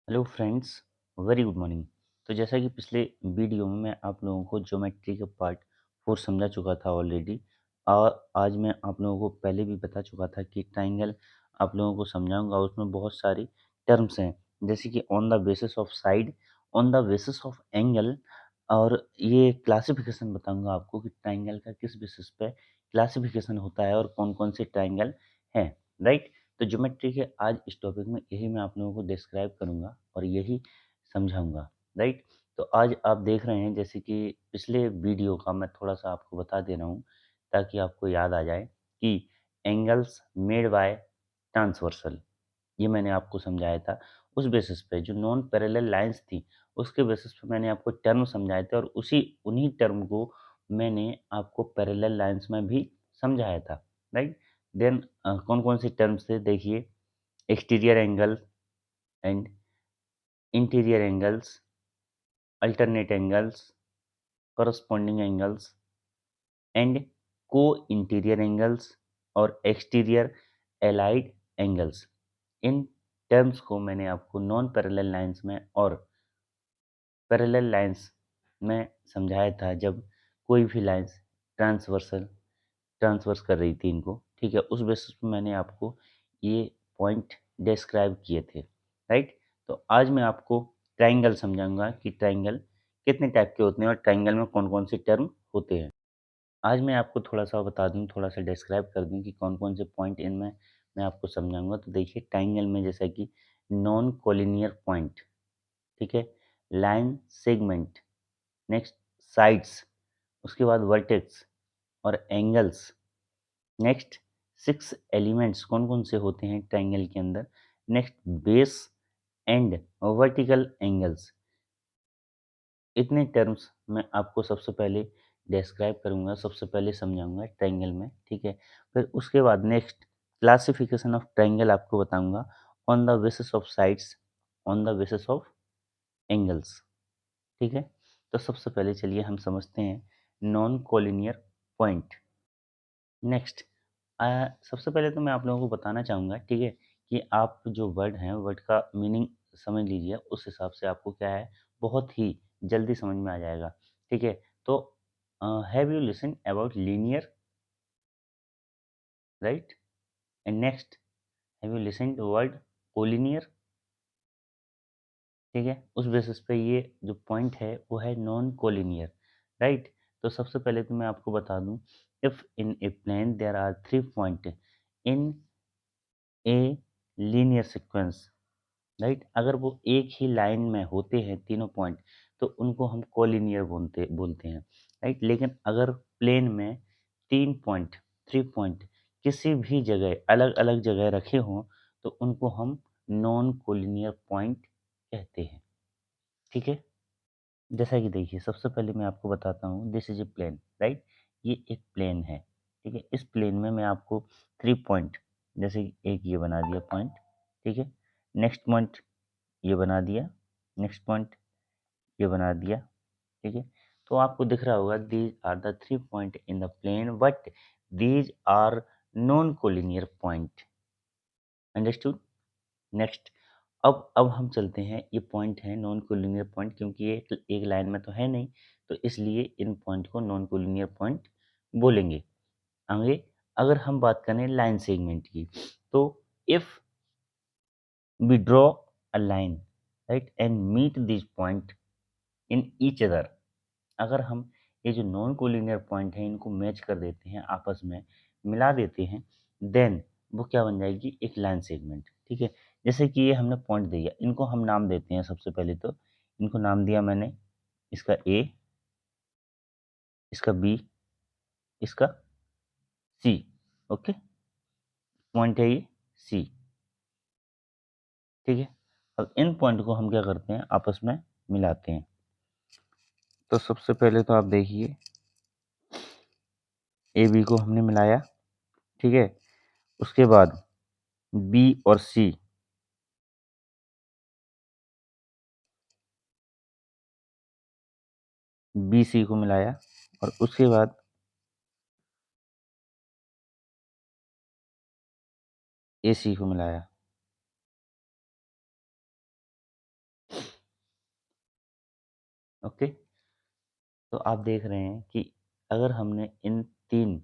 Hello friends, very good morning. तो जैसा कि पिछले वीडियो में मैं आप लोगों को ज्योमेट्री के पार्ट 4 समझा चुका था ऑलरेडी। और आज मैं आप लोगों को पहले भी बता चुका था कि ट्राइंगल आप लोगों को समझाऊंगा। उसमें बहुत सारी टर्म्स हैं, जैसे कि on the basis of side, on the basis of angle. और ये क्लासिफिकेशन बताऊंगा आपको कि ट्राइंगल का किस बेसिस पे क्लासिफिकेशन होता है और कौन कौन से ट्राइंगल हैं, राइट। तो ज्योमेट्री के आज इस टॉपिक में यही मैं आप लोगों को डिस्क्राइब करूंगा और यही समझाऊंगा, राइट। तो आज आप देख रहे हैं जैसे कि पिछले वीडियो का मैं थोड़ा सा आपको बता दे रहा हूँ ताकि आपको याद आ जाए कि एंगल्स मेड बाय ट्रांसवर्सल, ये मैंने आपको समझाया था। उस बेसिस पे जो नॉन पैरेलल लाइंस थी उसके बेसिस पे मैंने आपको टर्म समझाए थे और उसी उन्हीं टर्म को मैंने आपको पैरेलल लाइंस में भी समझाया था, राइट। देन कौन कौन से टर्म्स थे देखिए, exterior angle and interior angles, alternate angles, corresponding angles and को इंटीरियर एंगल्स और exterior allied angles. In terms को मैंने आपको नॉन पैरेलल लाइंस में और पैरेलल लाइंस में समझाया था, जब कोई भी लाइंस ट्रांसवर्सल ट्रांसवर्स कर रही थी इनको, ठीक है। उस बेसिस पे मैंने आपको ये पॉइंट डिस्क्राइब किए थे, राइट। तो आज मैं आपको ट्राइंगल समझाऊंगा कि ट्राइंगल कितने टाइप के होते हैं और ट्राइंगल में कौन कौन से टर्म होते हैं। आज मैं आपको थोड़ा सा बता दूं, थोड़ा सा डिस्क्राइब कर दूं कि कौन कौन से पॉइंट इनमें मैं आपको समझाऊंगा। तो देखिए, ट्राइंगल में जैसा कि नॉन कोलिनियर पॉइंट, ठीक है, लाइन सेगमेंट, नेक्स्ट साइड्स, उसके बाद वर्टेक्स और एंगल्स, नेक्स्ट 6 एलिमेंट्स कौन कौन से होते हैं ट्राइंगल के अंदर, next base and vertical angles. इतने टर्म्स मैं आपको सबसे पहले डिस्क्राइब करूंगा, सबसे पहले समझाऊंगा ट्राइंगल में, ठीक है। फिर उसके बाद नेक्स्ट क्लासिफिकेशन ऑफ ट्राइंगल आपको बताऊंगा on the basis of sides, on the basis of angles, ठीक है। तो सबसे पहले चलिए हम समझते हैं नॉन कोलिनियर पॉइंट। नेक्स्ट सबसे पहले तो मैं आप लोगों को बताना चाहूँगा, ठीक है, कि आप जो वर्ड हैं वर्ड का मीनिंग समझ लीजिए। उस हिसाब से आपको क्या है, बहुत ही जल्दी समझ में आ जाएगा, ठीक है। तो have you listen about linear, right, and next have you listen to word collinear, ठीक है। उस बेसिस पे ये जो पॉइंट है वो है नॉन कोलिनियर, राइट। तो सबसे पहले तो मैं आपको बता दूं, if in a plane there are 3 point in a linear sequence, right. अगर वो एक ही लाइन में होते हैं तीनों पॉइंट तो उनको हम कोलिनियर बोलते बोलते हैं, राइट। लेकिन अगर प्लेन में 3 पॉइंट, 3 पॉइंट किसी भी जगह अलग अलग जगह रखे हों तो उनको हम नॉन कोलिनियर पॉइंट कहते हैं, ठीक है। जैसा कि देखिए, सबसे पहले मैं आपको बताता हूँ, this is a plane, right. ये एक प्लेन है, ठीक है। इस प्लेन में मैं आपको 3 पॉइंट, जैसे कि एक ये बना दिया पॉइंट, ठीक है, नेक्स्ट पॉइंट ये बना दिया, नेक्स्ट पॉइंट ये बना दिया, ठीक है। तो आपको दिख रहा होगा these are the 3 point in the plane but these are non collinear point, understood. Next, अब हम चलते हैं, ये पॉइंट है नॉन कोलिनियर पॉइंट क्योंकि ये एक लाइन में तो है नहीं, तो इसलिए इन पॉइंट को नॉन कोलिनियर पॉइंट बोलेंगे। आगे अगर हम बात करें लाइन सेगमेंट की, तो if we draw a line, right, and meet this point in each other, अगर हम ये जो नॉन कोलिनियर पॉइंट है इनको मैच कर देते हैं, आपस में मिला देते हैं, देन वो क्या बन जाएगी, एक लाइन सेगमेंट, ठीक है। जैसे कि ये हमने पॉइंट दिया, इनको हम नाम देते हैं। सबसे पहले तो इनको नाम दिया मैंने, इसका ए, इसका बी, इसका सी, ओके। पॉइंट है ये सी, ठीक है। अब इन पॉइंट को हम क्या करते हैं, आपस में मिलाते हैं। तो सबसे पहले तो आप देखिए, ए बी को हमने मिलाया, ठीक है। उसके बाद बी और सी, बी सी को मिलाया, और उसके बाद ए सी को मिलाया, ओके। तो आप देख रहे हैं कि अगर हमने इन 3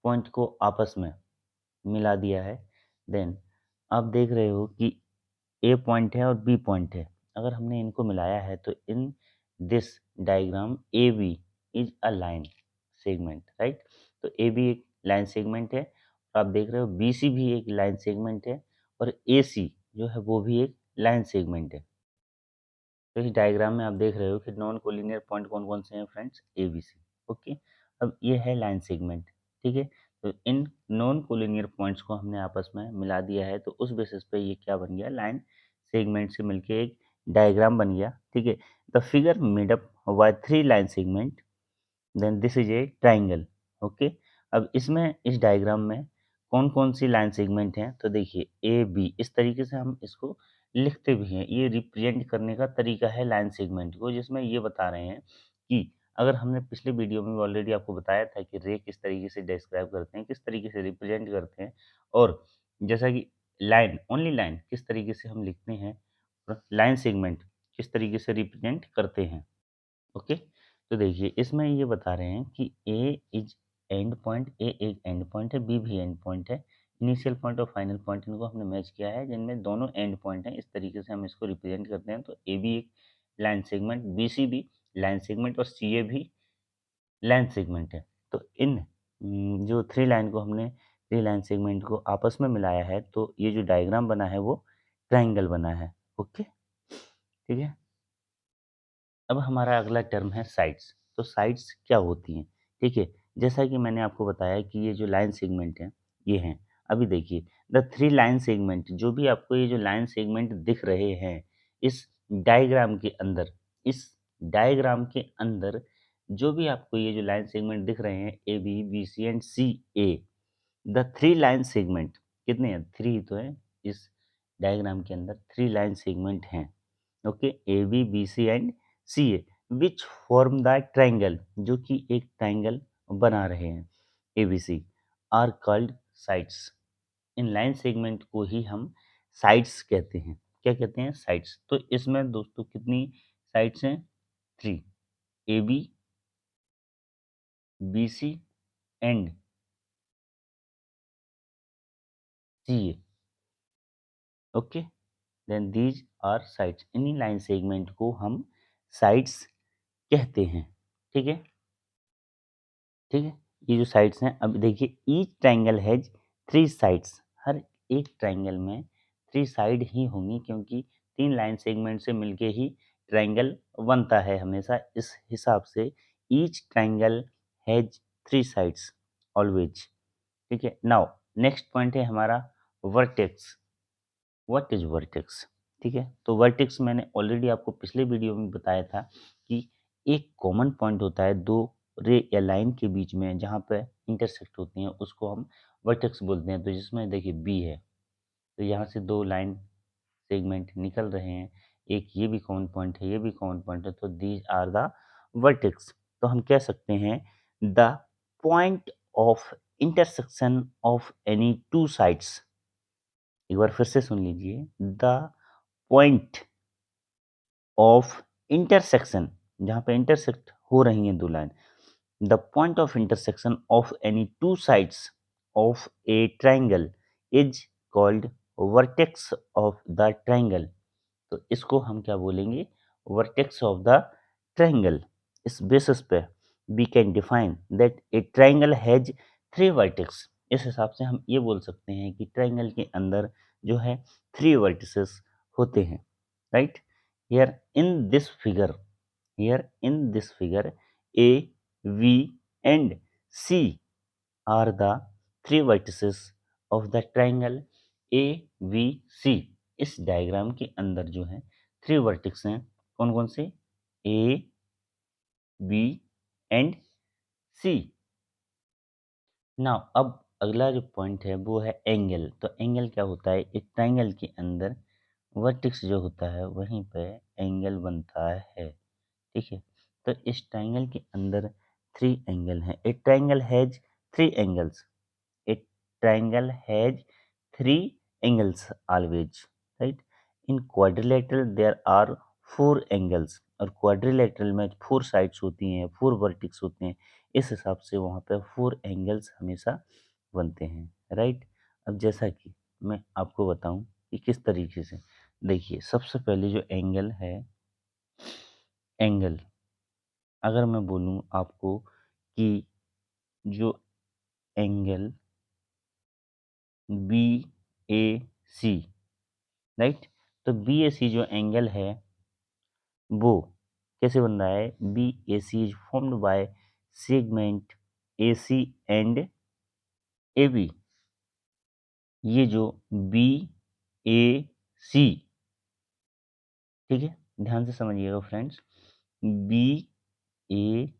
पॉइंट को आपस में मिला दिया है, देन आप देख रहे हो कि ए पॉइंट है और बी पॉइंट है। अगर हमने इनको मिलाया है तो in this diagram A B is a line segment, right. तो ए बी एक लाइन सेगमेंट है और आप देख रहे हो बी सी भी एक लाइन सेगमेंट है और ए सी जो है वो भी एक लाइन सेगमेंट है। तो इस डायग्राम में आप देख रहे हो कि नॉन कोलिनियर पॉइंट कौन कौन से हैं friends, A B C. Okay. अब ये है लाइन सेगमेंट, ठीक है। तो इन नॉन कोलिनियर पॉइंट्स को हमने आपस में मिला दिया है, तो उस बेसिस पे ये क्या बन गया, लाइन सेगमेंट से मिलके एक डायग्राम बन गया, ठीक है। The figure made up by 3 line segment, then this is a triangle. Okay. अब इसमें इस डायग्राम में कौन कौन सी लाइन सेगमेंट हैं, तो देखिए ए बी, इस तरीके से हम इसको लिखते भी हैं। ये रिप्रेजेंट करने का तरीका है लाइन सेगमेंट को, जिसमें ये बता रहे हैं कि अगर हमने पिछले वीडियो में ऑलरेडी आपको बताया था कि रे किस तरीके से डिस्क्राइब करते हैं, किस तरीके से रिप्रेजेंट करते हैं, और जैसा कि लाइन, ओनली लाइन किस तरीके से हम लिखते हैं, और लाइन सेगमेंट किस तरीके से रिप्रेजेंट करते हैं। ओके। तो देखिए इसमें ये बता रहे हैं कि ए इज एंड पॉइंट, ए एक एंड पॉइंट है, बी भी एंड पॉइंट है। इनिशियल पॉइंट और फाइनल पॉइंट इनको हमने मैच किया है, जिनमें दोनों एंड पॉइंट हैं। इस तरीके से हम इसको रिप्रेजेंट करते हैं। तो ए बी एक लाइन सेगमेंट, बी सी भी लाइन सेगमेंट और सी ए भी लाइन सेगमेंट है। तो इन जो थ्री लाइन को हमने, थ्री लाइन सेगमेंट को आपस में मिलाया है, तो ये जो डायग्राम बना है वो ट्राइंगल बना है। ओके, ठीक है। अब हमारा अगला टर्म है साइड्स। तो साइड्स क्या होती हैं? ठीक है, जैसा कि मैंने आपको बताया कि ये जो लाइन सेगमेंट हैं, ये हैं। अभी देखिए द थ्री लाइन सेगमेंट, जो भी आपको ये जो लाइन सेगमेंट दिख रहे हैं इस डायग्राम के अंदर, इस डायग्राम के अंदर जो भी आपको ये जो लाइन सेगमेंट दिख रहे हैं, A B, B C and C A, the three line segment कितने हैं? थ्री ही तो है। इस डायग्राम के अंदर थ्री लाइन सेगमेंट हैं। Okay, A B, B C and C A, which form the triangle, जो कि एक ट्राइंगल बना रहे हैं, A B C, are called sides. इन लाइन सेगमेंट को ही हम साइड्स कहते हैं। क्या कहते हैं? साइड्स। तो इसमें दोस्तों कितनी साइड्स हैं? Three, A B, B C and C A. Okay, then these are sides. इन्हीं लाइन सेगमेंट को हम साइड्स कहते हैं। ठीक है, ठीक है। ये जो साइड्स हैं, अब देखिए each triangle has three sides. हर एक ट्राइंगल में थ्री साइड ही होंगी, क्योंकि तीन लाइन सेगमेंट से मिलके ही ट्राइंगल बनता है हमेशा। इस हिसाब से each triangle has three sides always. ठीक है। नाउ नेक्स्ट पॉइंट है हमारा वर्टेक्स। What is vertex? ठीक है, तो वर्टेक्स मैंने ऑलरेडी आपको पिछले वीडियो में बताया था कि एक कॉमन पॉइंट होता है दो रे या लाइन के बीच में, जहाँ पे इंटरसेक्ट होती हैं, उसको हम वर्टेक्स बोलते हैं। तो जिसमें देखिए बी है, तो यहाँ से दो लाइन सेगमेंट निकल रहे हैं, एक ये भी कॉमन पॉइंट है, ये भी कॉमन पॉइंट है, तो दीज आर द वर्टेक्स। तो हम कह सकते हैं the point of intersection of any two sides. एक बार फिर से सुन लीजिए, द पॉइंट ऑफ इंटरसेक्शन, जहाँ पे इंटरसेक्ट हो रही हैं दो line, the point of intersection of any two sides of a triangle is called vertex of the triangle. तो इसको हम क्या बोलेंगे? Vertex of the triangle. इस बेसिस पे we can define that a triangle has three vertex. इस हिसाब से हम ये बोल सकते हैं कि ट्राइंगल के अंदर जो है थ्री वर्टिसेस होते हैं, right. Here in this figure, here in this figure, A, V and C are the three vertices of the triangle ABC। इस डायग्राम के अंदर जो है थ्री वर्टेक्स हैं, कौन कौन से? A, B and C। Now अब अगला जो पॉइंट है वो है एंगल। तो एंगल क्या होता है? एक ट्राइंगल के अंदर वर्टेक्स जो होता है वहीं पे एंगल बनता है। ठीक है, तो इस ट्राइंगल के अंदर थ्री एंगल हैं। A triangle has three angles, a triangle has three angles always, right. In quadrilateral there are four angles. और क्वाड्रिलेटरल में 4 साइड्स होती हैं, 4 वर्टेक्स होते हैं, इस हिसाब से वहाँ पे 4 एंगल्स हमेशा बनते हैं, राइट। अब जैसा कि मैं आपको बताऊं कि किस तरीके से, देखिए सबसे पहले जो एंगल है, एंगल अगर मैं बोलूं आपको कि जो angle B A C, right, तो बी ए सी जो एंगल है वो कैसे बन रहा है, B A C is formed by segment A C and A B. ये जो बी ए सी, ठीक है, ध्यान से समझिएगा फ्रेंड्स, बी ए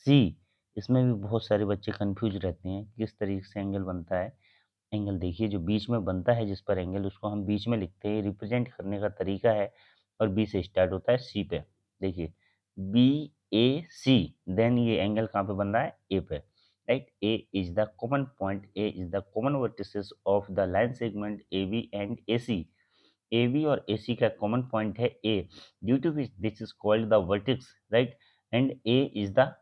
सी, इसमें भी बहुत सारे बच्चे कंफ्यूज रहते हैं किस तरीके से एंगल बनता है। एंगल देखिए जो बीच में बनता है, जिस पर एंगल, उसको हम बीच में लिखते हैं, रिप्रेजेंट करने का तरीका है, और बी से स्टार्ट होता है सी पे। देखिए बी ए सी, देन ये एंगल कहाँ पे बन रहा है, ए पे, right. A is the common point, A is the common vertices of the line segment A B and A C. A B और ए सी का कॉमन पॉइंट है A, due to which this is called the vertex, right. And A is the,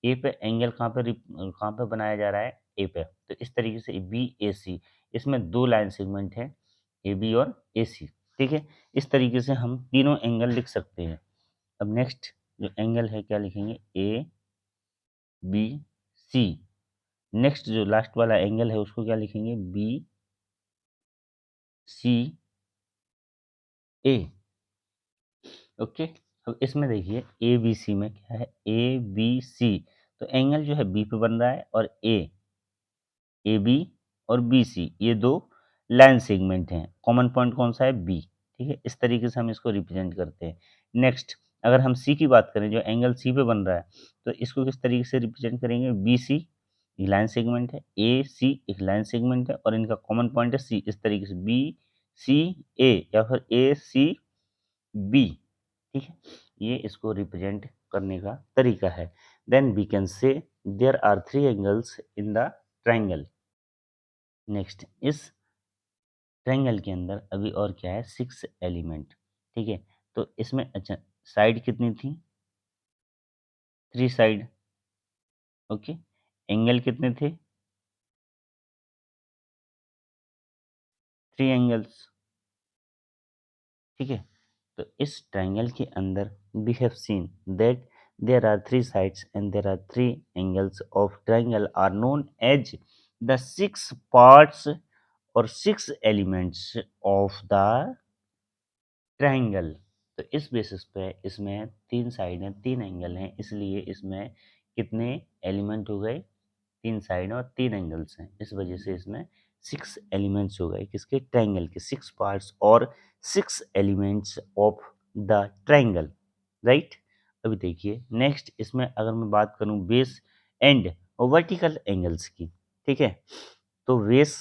A पे angle कहाँ पे बनाया जा रहा है, ए पे। तो इस तरीके से बी ए सी, इसमें 2 लाइन सेगमेंट है, ए बी और ए सी, ठीक है। इस तरीके से हम तीनों एंगल लिख सकते हैं। अब नेक्स्ट जो एंगल है क्या लिखेंगे, ए बी सी। नेक्स्ट जो लास्ट वाला एंगल है उसको क्या लिखेंगे, बी सी ए, ओके। अब इसमें देखिए ए बी सी में क्या है, ए बी सी, तो एंगल जो है बी पे बन रहा है, और ए बी और बी सी ये 2 लाइन सेगमेंट हैं, कॉमन पॉइंट कौन सा है, बी, ठीक है। इस तरीके से हम इसको रिप्रेजेंट करते हैं। नेक्स्ट अगर हम सी की बात करें, जो एंगल सी पे बन रहा है, तो इसको किस तरीके से रिप्रेजेंट करेंगे, बी सी एक लाइन सेगमेंट है, ए सी एक लाइन सेगमेंट है, और इनका कॉमन पॉइंट है सी, इस तरीके से बी सी ए या फिर ए सी बी, ठीक है। ये इसको रिप्रेजेंट करने का तरीका है। Then we can say there are 3 angles in the triangle. Next इस ट्रायंगल के अंदर अभी और क्या है, 6 एलिमेंट, ठीक है। तो इसमें अच्छा साइड कितनी थी, 3 साइड, ओके। एंगल कितने थे, 3 एंगल्स, ठीक है। तो इस ट्रायंगल के अंदर we have seen that there are 3 sides and there are 3 angles of triangle are known as the 6 parts or 6 elements of the triangle. तो इस बेसिस पे इसमें 3 साइड हैं, 3 एंगल हैं, इसलिए इसमें कितने एलिमेंट हो गए, 3 साइड और 3 एंगल्स हैं, इस वजह से इसमें 6 एलिमेंट्स हो गए, किसके, ट्रायंगल के, 6 पार्ट्स और 6 elements of the triangle, right. अभी देखिए नेक्स्ट इसमें अगर मैं बात करूं बेस एंड वर्टिकल एंगल्स की, ठीक है, तो बेस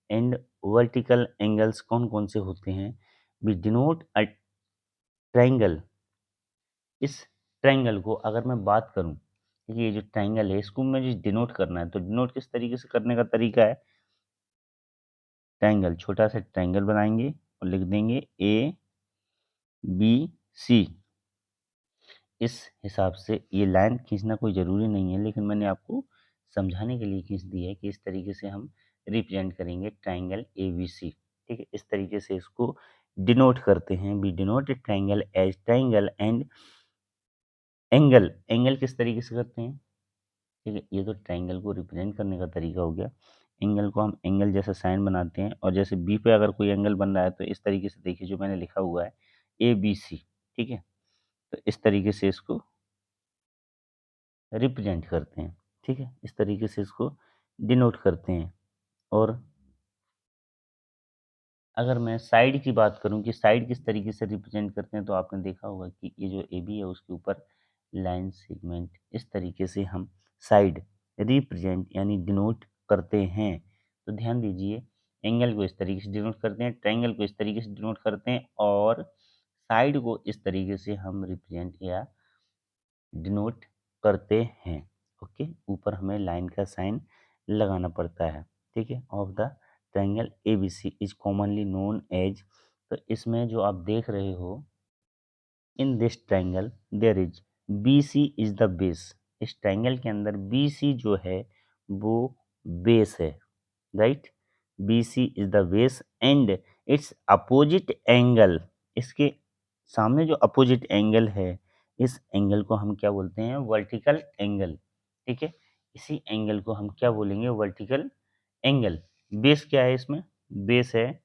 एंड वर्टिकल एंगल्स कौन कौन से होते हैं, वी डिनोट अ ट्रायंगल। इस ट्रायंगल को अगर मैं बात करूं, देखिए ये जो ट्रायंगल है इसको मुझे डिनोट करना है, तो डिनोट किस तरीके से करने का तरीका है, ट्रायंगल, छोटा सा ट्रायंगल बनाएंगे और लिख देंगे ए बी सी। इस हिसाब से ये लाइन खींचना कोई ज़रूरी नहीं है, लेकिन मैंने आपको समझाने के लिए खींच दी है कि इस तरीके से हम रिप्रेजेंट करेंगे ट्रायंगल ए बी सी, ठीक है। इस तरीके से इसको डिनोट करते हैं, we denote triangle as triangle and angle. Angle किस तरीके से करते हैं, ठीक है, ये तो ट्रायंगल को रिप्रेजेंट करने का तरीका हो गया। एंगल को हम एंगल जैसा साइन बनाते हैं, और जैसे बी पे अगर कोई एंगल बन रहा है तो इस तरीके से देखिए जो मैंने लिखा हुआ है ए बी सी, ठीक है। तो इस तरीके से इसको रिप्रेजेंट करते हैं, ठीक है, इस तरीके से इसको डिनोट करते हैं। और अगर मैं साइड की बात करूं कि साइड किस तरीके से रिप्रेजेंट करते हैं, तो आपने देखा होगा कि ये जो ए बी है उसके ऊपर लाइन सेगमेंट, इस तरीके से हम साइड रिप्रेजेंट यानी डिनोट करते हैं। तो ध्यान दीजिए एंगल को इस तरीके से डिनोट करते हैं, ट्रायंगल को इस तरीके से डिनोट करते हैं, और साइड को इस तरीके से हम रिप्रेजेंट या डिनोट करते हैं, ओके। ऊपर हमें लाइन का साइन लगाना पड़ता है, ठीक है। Of the triangle A B C is commonly known as, तो इसमें जो आप देख रहे हो in this triangle there is B C is the base. इस ट्रायंगल के अंदर बी सी जो है वो बेस है, right. B C is the base and it's opposite angle, इसके सामने जो अपोजिट एंगल है, इस एंगल को हम क्या बोलते हैं, वर्टिकल एंगल। ठीक है, इसी एंगल को हम क्या बोलेंगे, वर्टिकल एंगल। बेस क्या है इसमें, बेस है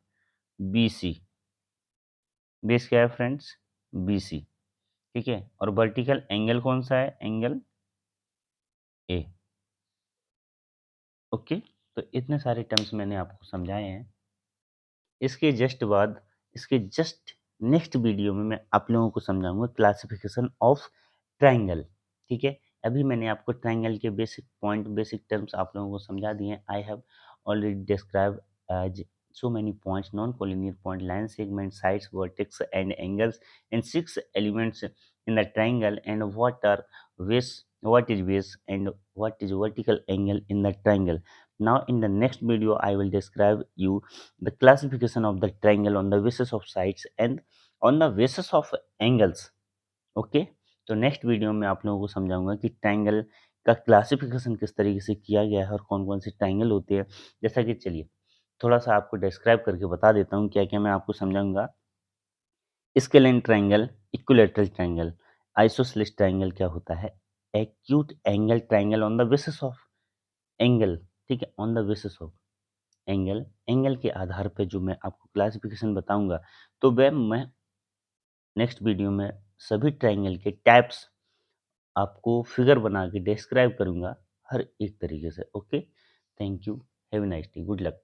बी सी। बेस क्या है फ्रेंड्स, बी सी। ठीक है, और वर्टिकल एंगल कौन सा है, एंगल ए। ओके, तो इतने सारे टर्म्स मैंने आपको समझाए हैं। इसके जस्ट बाद, इसके जस्ट नेक्स्ट वीडियो में मैं आप लोगों को समझाऊंगा क्लासिफिकेशन ऑफ ट्रायंगल। ठीक है, अभी मैंने आपको ट्रायंगल के बेसिक पॉइंट, बेसिक टर्म्स आप लोगों को समझा दिए हैं। I have already describe as so many points, non-collinear point, line segment, sides, vertex and angles, and 6 elements in the triangle, and what is base and what is vertical angle in the triangle. Now in the next video I will describe you the classification of the triangle on the basis of sides and on the basis of angles. Okay, तो next video में आप लोगों को समझाऊंगा कि triangle का classification किस तरीके से किया गया है और कौन कौन से ट्रायंगल होते हैं। जैसा कि चलिए थोड़ा सा आपको डिस्क्राइब करके बता देता हूँ क्या क्या मैं आपको समझाऊंगा। Scalene triangle, equilateral triangle, isosceles triangle क्या होता है, acute angle triangle on the basis of angle. ठीक है, on the basis of angle, angle के आधार पे जो मैं आपको क्लासिफिकेशन बताऊंगा, तो वह मैं नेक्स्ट वीडियो में सभी ट्रायंगल के टाइप्स आपको फिगर बना के डिस्क्राइब करूंगा हर एक तरीके से। Okay, thank you, have a nice day, good luck.